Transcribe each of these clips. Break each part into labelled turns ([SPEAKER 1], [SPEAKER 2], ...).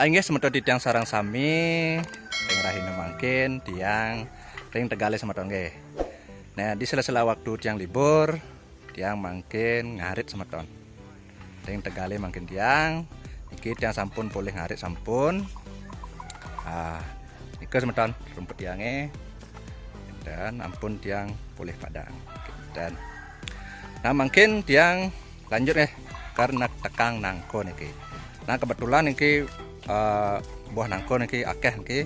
[SPEAKER 1] Aing semeton di tiang sarang sami, ring rahina mangkin tiang ring tegale semeton nggih. Nah, di sela-sela waktu tiang libur, tiang mangkin ngarit semeton. Ring tegale mangkin tiang, iki tiang sampun boleh ngarit sampun. Iki semeton rumput tiange. Dan ampun tiang boleh padang. Dan nah mungkin tiang lanjut karena tekang nangko niki. Nah kebetulan niki buah nangko niki akeh niki.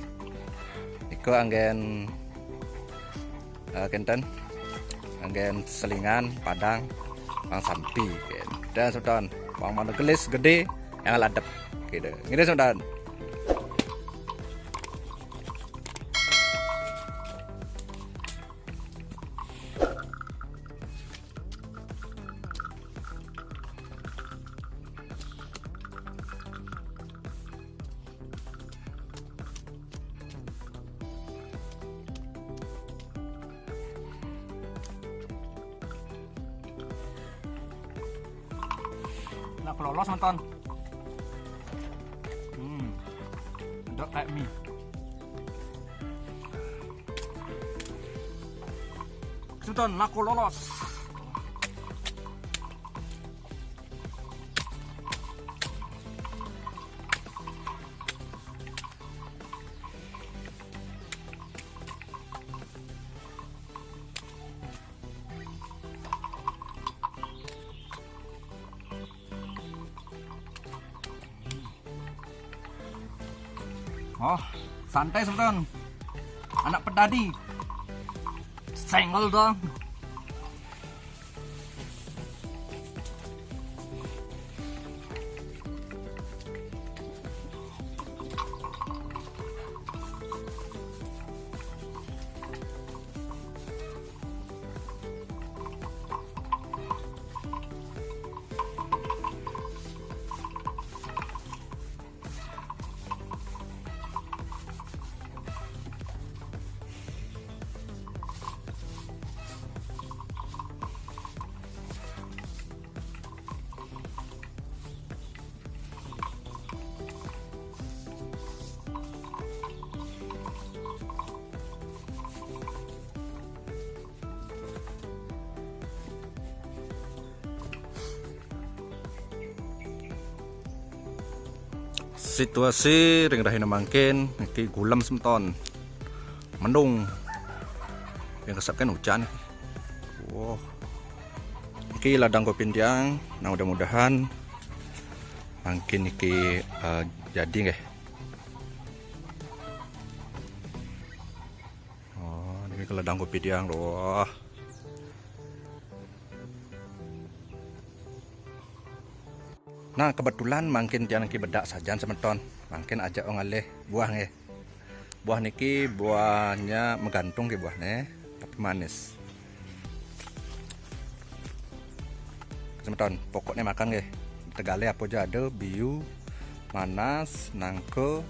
[SPEAKER 1] Iku anggen kenten anggen selingan padang bang sampi dan sudan bang mana gelis gede yang ladep gitu. Ngene sudan. Nah kelolos nonton. Dok kayak mie. Nonton, aku lolos. Oh, santai sebetulnya. Anak pedadi. Senggol dong. Situasi ring rahina mangkin iki gulam semeton mendung yang kesapkan hujan iki. Wow, iki ladang kopi tiang. Nah mudah-mudahan mangkin iki jadi nggih. Oh ini ke ladang kopi tiang loh. Nah kebetulan mungkin tiang niki bedak sajan semeton, mungkin aja ngalih buah nih. Buah niki buahnya menggantung ke buahnya, tapi manis. Semeton, pokoknya makan nih. Tegale apa aja ada biu, manas, nangke,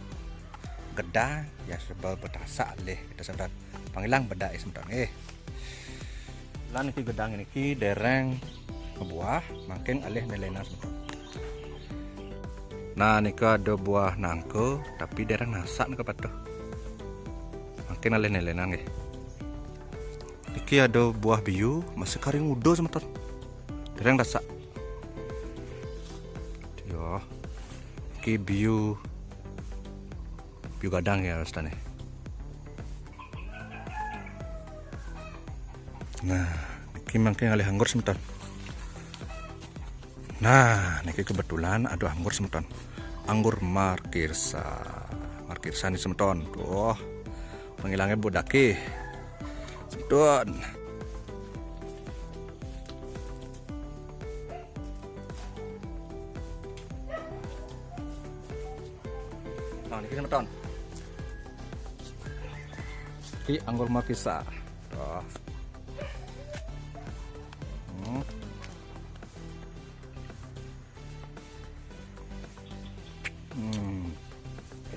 [SPEAKER 1] geda, ya sebal betasa leh kita semeton. Panggilang bedak semeton Lan niki gedang niki dereng buah, makin alih nelena semeton. Nah nika ada buah nangke tapi dereng nasak nika patuh. Makin alih nelenan nggih. Niki ada buah biu masih karing udo semeton. Dereng nasak. Yo. Niki biu gadang ya ustane. Nah, niki makin alih anggur semeton. Nah, niki kebetulan ada anggur semeton. Anggur Markirsa. Markirsa ini semeton. Tuh. Penghilangnya budaki. Semeton. Nah, niki semeton. Niki anggur Markirsa. Tuh.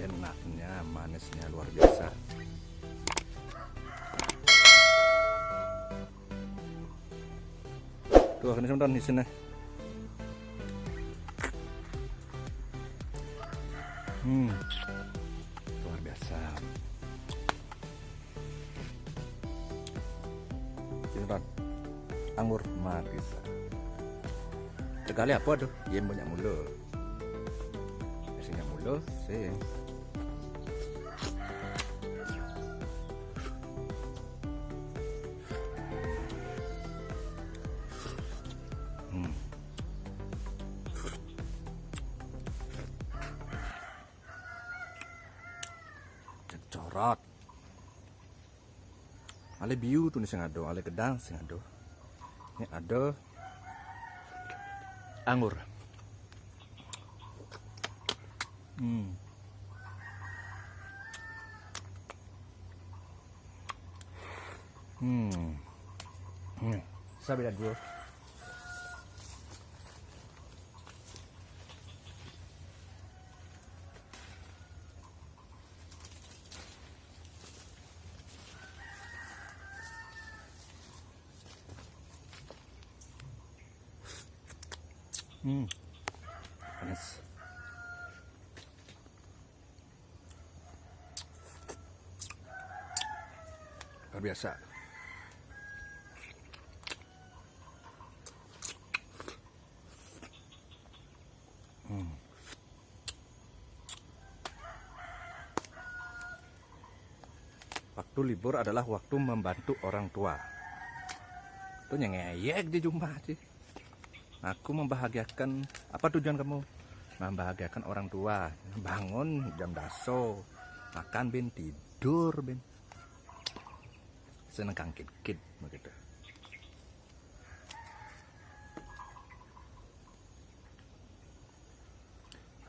[SPEAKER 1] Enaknya, manisnya luar biasa. Tuh, ini sebentar di sini. Luar biasa. Beneran anggur marisa. Sekali apa tuh? Dia banyak mulu. Biasanya mulu sih. Corot. Ale biu tuh nih sing ado, ale gedang sing ado. Ini ada anggur. Sabi dah dulu. Panas. Luar biasa. Waktu libur adalah waktu membantu orang tua. Itu ngeyek di rumah sih. Aku membahagiakan, apa tujuan kamu? Membahagiakan orang tua. Bangun jam daso, makan ben, tidur ben. Seneng kangkit-kit begitu.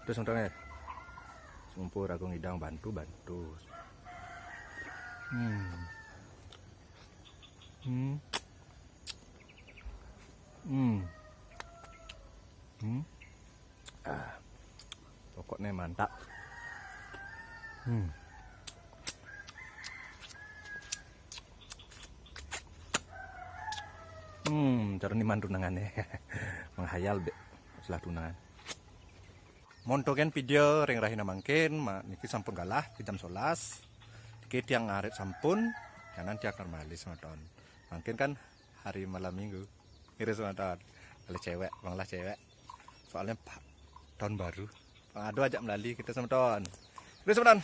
[SPEAKER 1] Terus sementara sumpur aku ngidang bantu. Pokoknya mantap. Cara ni tunangannya menghayal be setelah tunangan. Montoken video ring rahina mangkin niki sampun kalah jam 11. Niki tiang ngarit sampun kanan tiang karmalis maton. Mungkin kan hari malam minggu iris maton. Kalau cewek, banglah cewek. Soalnya tahun baru. Aduh ajak melali kita sama ton. Iris maton.